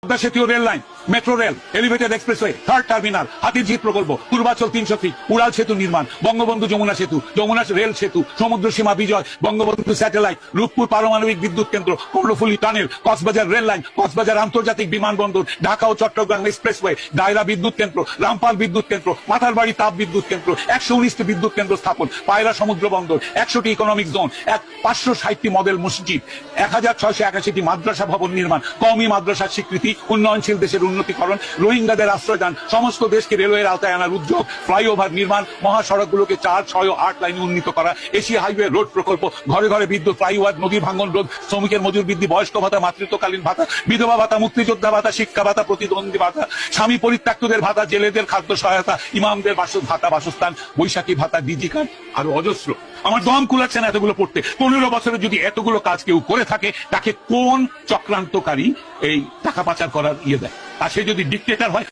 পদ্মা সেতু rail line, metro rail, elevated expressway, third terminal, Hatirjheel প্রকল্প, Purbachal 300 fit, উড়াল সেতু নির্মাণ, বঙ্গবন্ধু যমুনা সেতু, যমুনা রেল সেতু, সমুদ্র সীমা বিজয়, বঙ্গবন্ধু স্যাটেলাইট, রূপপুর পারমাণবিক বিদ্যুৎ কেন্দ্র, Karnaphuli tunnel, Cox's Bazar rail line, Cox's Bazar আন্তর্জাতিক বিমানবন্দর, ঢাকা ও চট্টগ্রাম এক্সপ্রেসওয়ে, দায়রা বিদ্যুৎ কেন্দ্র, রামপাল বিদ্যুৎ কেন্দ্র, মাথারবাড়ি তাপ বিদ্যুৎ কেন্দ্র, 119টি বিদ্যুৎ কেন্দ্র স্থাপন, পায়রা সমুদ্র বন্দর, 100টি ইকোনমিক জোন, 560টি মডেল মসজিদ, 1681টি মাদ্রাসা ভবন নির্মাণ, কওমি মাদ্রাসার স্বীকৃতি, উন্নয়নশীল দেশের উন্নতিকরণ, রোহিঙ্গাদের আশ্রয়দান, সমস্ত দেশকে রেলওয়ের আওতায় আনার উদ্যোগ, ফ্লাইওভার নির্মাণ, মহাসড়কগুলোকে 4, 6 ও 8 লাইনে উন্নীত করা, এশিয়া হাইওয়ে রোড প্রকল্প, ঘরে ঘরে বিদ্যুৎ, ফ্লাইওভার, নদী ভাঙ্গন রোধ, শ্রমিকের মজুর বৃদ্ধি, বয়স্ক ভাতা, মাতৃত্বকালীন ভাতা, বিধবা ভাতা, মুক্তিযোদ্ধা ভাতা, শিক্ষা ভাতা, প্রতিদ্বন্দ্বী ভাতা, স্বামী পরিত্যক্তদের ভাতা, জেলেদের খাদ্য সহায়তা, ইমামদের ভাতা, বাসস্থান, বৈশাখী ভাতা, ডিজি কার্ড, আরো অজস্র। আমার দম কুলাচ্ছে না এতগুলো পড়তে। 15 বছরে যদি এতগুলো কাজ কেউ করে থাকে, তাকে কোন চক্রান্তকারী এই টাকা পাচার করার দেয়? আর সে যদি ডিক্টেটর হয়,